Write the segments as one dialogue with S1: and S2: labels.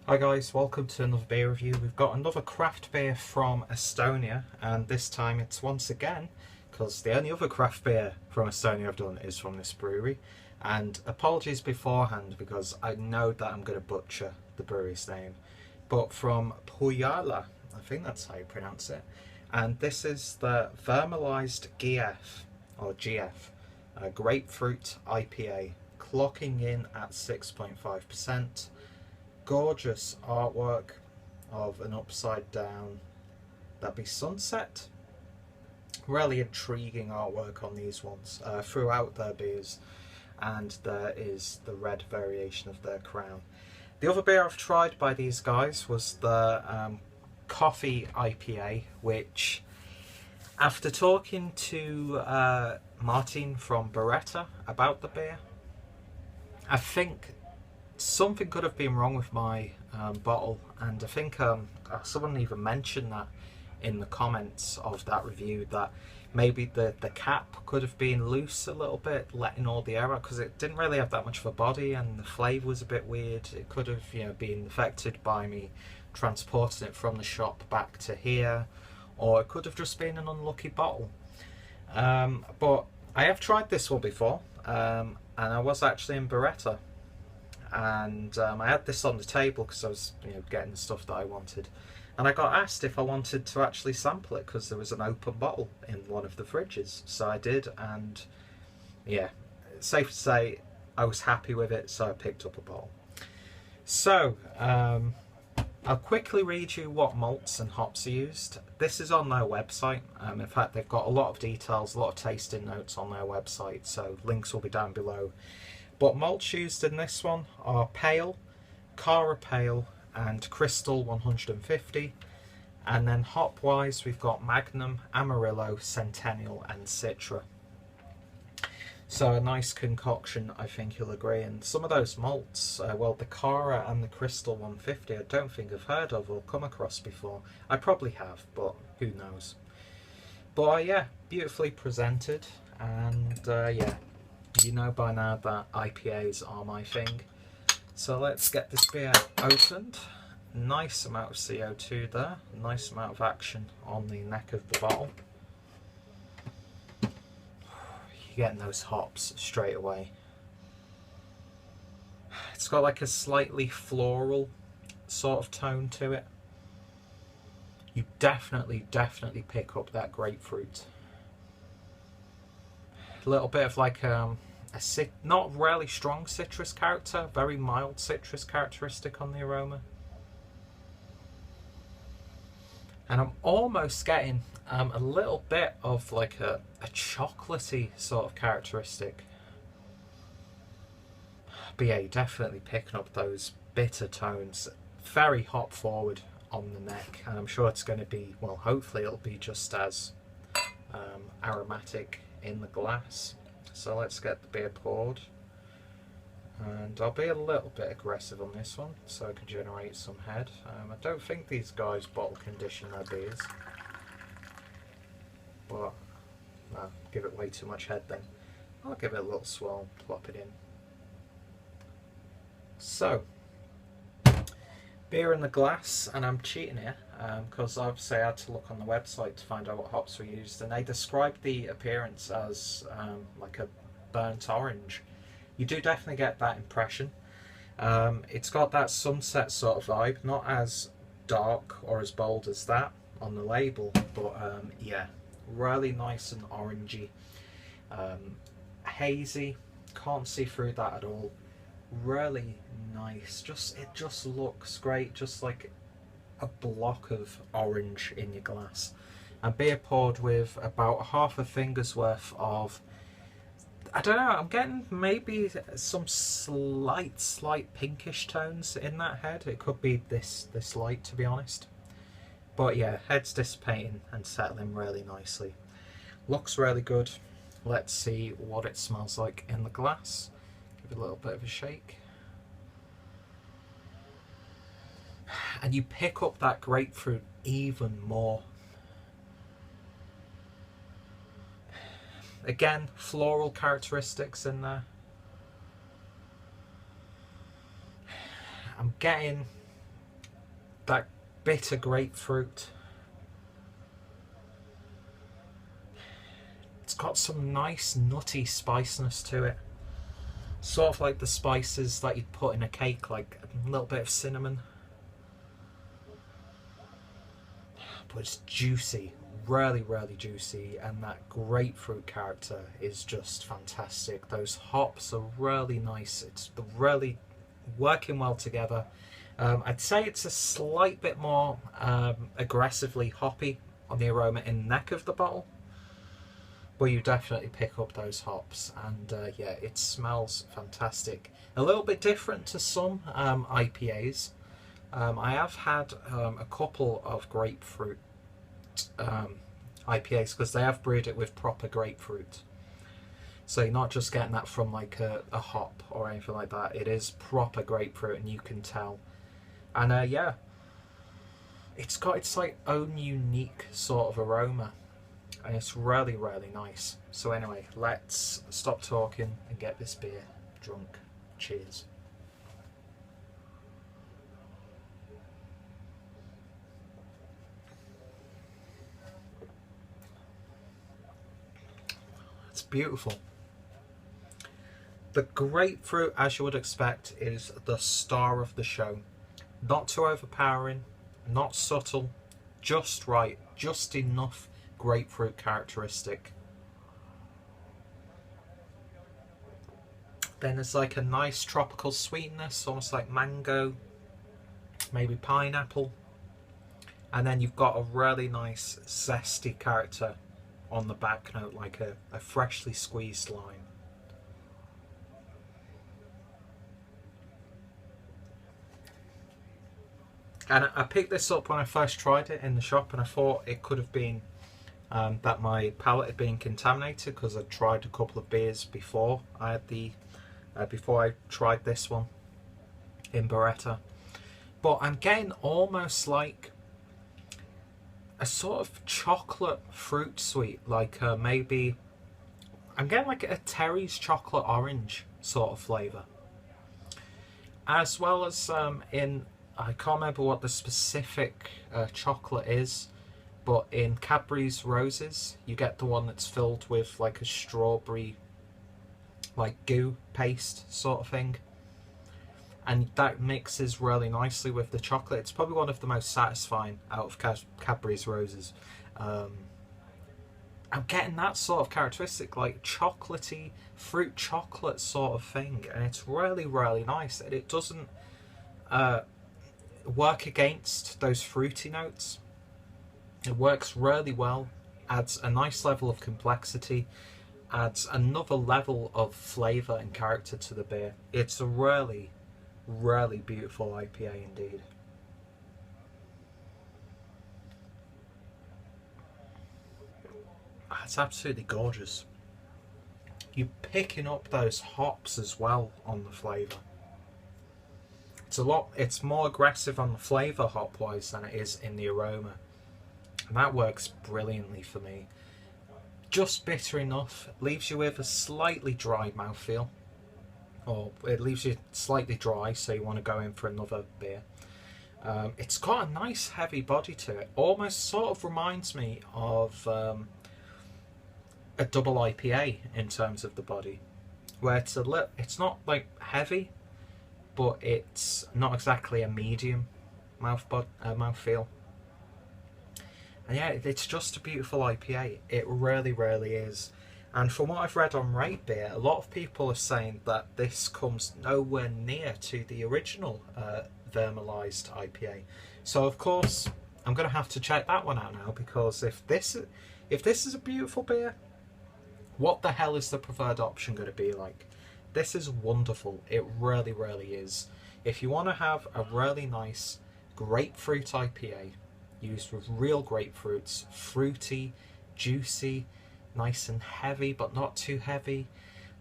S1: Hi guys, welcome to another beer review. We've got another craft beer from Estonia, and this time it's once again, because the only other craft beer from Estonia I've done is from this brewery. And apologies beforehand because I know that I'm going to butcher the brewery's name, but from Põhjala, I think that's how you pronounce it. And this is the Virmalised GF, Grapefruit IPA, clocking in at 6.5%. Gorgeous artwork of an upside down, that'd be sunset. Really intriguing artwork on these ones throughout their beers, and there is the red variation of their crown. The other beer I've tried by these guys was the coffee IPA, which after talking to Martin from Birretta about the beer, I think something could have been wrong with my bottle, and I think someone even mentioned that in the comments of that review, that maybe the cap could have been loose a little bit, letting all the air out, because it didn't really have that much of a body and the flavour was a bit weird. It could have, been affected by me transporting it from the shop back to here, or it could have just been an unlucky bottle. But I have tried this one before, and I was actually in Birretta, and I had this on the table because I was getting the stuff that I wanted, and I got asked if I wanted to actually sample it because there was an open bottle in one of the fridges. So I did, and yeah, it's safe to say I was happy with it, so I picked up a bottle. So I'll quickly read you what malts and hops are used. This is on their website. In fact, they've got a lot of details, a lot of tasting notes on their website, so links will be down below. But malts used in this one are Pale, Cara Pale, and Crystal 150. And then hop wise, we've got Magnum, Amarillo, Centennial, and Citra. So a nice concoction, I think you'll agree. And some of those malts, well, the Cara and the Crystal 150, I don't think I've heard of or come across before. I probably have, but who knows. But yeah, beautifully presented, and yeah. You know by now that IPAs are my thing. So let's get this beer opened. Nice amount of CO2 there. Nice amount of action on the neck of the bottle. You're getting those hops straight away. It's got like a slightly floral sort of tone to it. You definitely pick up that grapefruit. A little bit of like not really strong citrus character, very mild citrus characteristic on the aroma. And I'm almost getting a little bit of like a chocolatey sort of characteristic. But yeah, you're definitely picking up those bitter tones. Very hop forward on the neck, and I'm sure it's going to be, well, hopefully it'll be just as aromatic in the glass. So let's get the beer poured, and I'll be a little bit aggressive on this one so I can generate some head. I don't think these guys bottle condition their beers, but I'll give it way too much head then. I'll give it a little swirl, plop it in. So, beer in the glass, and I'm cheating here because obviously I had to look on the website to find out what hops were used, and they described the appearance as like a burnt orange. You do definitely get that impression. It's got that sunset sort of vibe, not as dark or as bold as that on the label, but yeah, really nice and orangey, hazy, can't see through that at all. Really nice, it just looks great, just like a block of orange in your glass. And beer poured with about half a finger's worth of, I don't know, I'm getting maybe some slight pinkish tones in that head. It could be this light, to be honest. But yeah, head's dissipating and settling really nicely. Looks really good. Let's see what it smells like in the glass. Give it a little bit of a shake. And you pick up that grapefruit even more. Again, floral characteristics in there. I'm getting that bitter grapefruit. It's got some nice nutty spiciness to it. Sort of like the spices that you'd put in a cake, like a little bit of cinnamon. But it's juicy, really, really juicy, and that grapefruit character is just fantastic. Those hops are really nice. It's really working well together. I'd say it's a slight bit more aggressively hoppy on the aroma in the neck of the bottle, but you definitely pick up those hops, and yeah, it smells fantastic. A little bit different to some IPAs. I have had a couple of grapefruit IPAs, because they have brewed it with proper grapefruit. So you're not just getting that from like a hop or anything like that. It is proper grapefruit, and you can tell. And yeah, it's got its like own unique sort of aroma, and it's really, really nice. So anyway, let's stop talking and get this beer drunk. Cheers. It's beautiful. The grapefruit, as you would expect, is the star of the show. Not too overpowering, not subtle, just right, just enough grapefruit characteristic. Then there's like a nice tropical sweetness, almost like mango, maybe pineapple. And then you've got a really nice zesty character on the back note, like a freshly squeezed lime. And I picked this up when I first tried it in the shop, and I thought it could have been that my palate had been contaminated, because I'd tried a couple of beers before I had before I tried this one in Birretta. But I'm getting almost like a sort of chocolate fruit sweet, like maybe I'm getting like a Terry's chocolate orange sort of flavour, as well as I can't remember what the specific chocolate is, but in Cadbury's Roses you get the one that's filled with like a strawberry like goo paste sort of thing, and that mixes really nicely with the chocolate. It's probably one of the most satisfying out of Cadbury's Roses. I'm getting that sort of characteristic, like chocolatey, fruit chocolate sort of thing, and it's really, really nice. And it doesn't work against those fruity notes. It works really well, adds a nice level of complexity, adds another level of flavour and character to the beer. It's a really, really beautiful IPA indeed. It's absolutely gorgeous. You're picking up those hops as well on the flavour. It's more aggressive on the flavour hop wise than it is in the aroma, and that works brilliantly for me. Just bitter enough, leaves you with a slightly dry mouthfeel, or it leaves you slightly dry, so you want to go in for another beer. It's got a nice heavy body to it, almost sort of reminds me of a double IPA in terms of the body, where it's not like heavy, but it's not exactly a medium mouthfeel. And yeah, it's just a beautiful IPA. It really, really is. And from what I've read on Rate Beer, a lot of people are saying that this comes nowhere near to the original Virmalised IPA. So of course, I'm going to have to check that one out now, because if this is a beautiful beer, what the hell is the preferred option going to be like? This is wonderful. It really, really is. If you want to have a really nice grapefruit IPA used with real grapefruits, fruity, juicy, nice and heavy but not too heavy,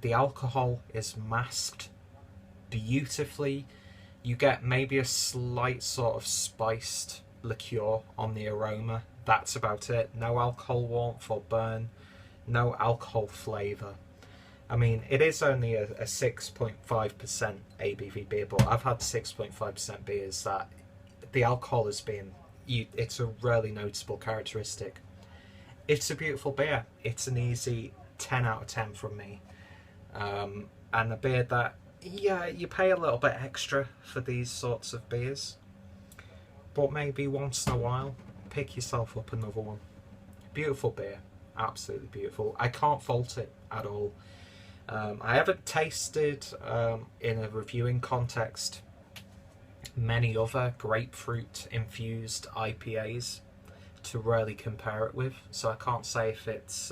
S1: the alcohol is masked beautifully, you get maybe a slight sort of spiced liqueur on the aroma, that's about it. No alcohol warmth or burn, no alcohol flavour. I mean, it is only a 6.5% ABV beer, but I've had 6.5% beers that the alcohol has been, it's a really noticeable characteristic. It's a beautiful beer. It's an easy 10 out of 10 from me. And a beer that, yeah, you pay a little bit extra for these sorts of beers, but maybe once in a while, pick yourself up another one. Beautiful beer. Absolutely beautiful. I can't fault it at all. I haven't tasted, in a reviewing context, many other grapefruit infused IPAs to really compare it with, so I can't say if it's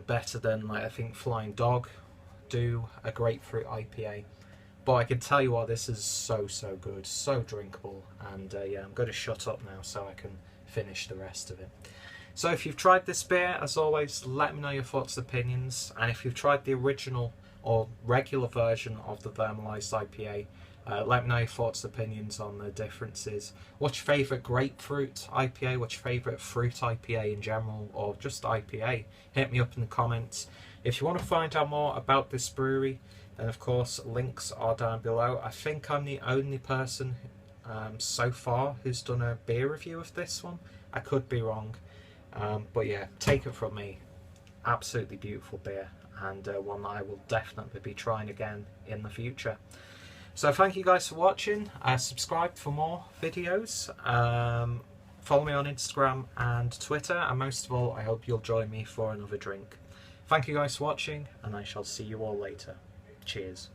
S1: better than, like, I think Flying Dog do a grapefruit IPA, but I can tell you what, this is so good, so drinkable, and yeah, I'm going to shut up now so I can finish the rest of it. So if you've tried this beer, as always, let me know your thoughts and opinions, and if you've tried the original or regular version of the Virmalised IPA, let me know your thoughts and opinions on the differences. What's your favourite grapefruit IPA? What's your favourite fruit IPA in general, or just IPA? Hit me up in the comments. If you want to find out more about this brewery, then of course links are down below. I think I'm the only person so far who's done a beer review of this one. I could be wrong. But yeah, take it from me, absolutely beautiful beer, and one that I will definitely be trying again in the future. So thank you guys for watching. Subscribe for more videos. Follow me on Instagram and Twitter, and most of all, I hope you'll join me for another drink. Thank you guys for watching, and I shall see you all later. Cheers.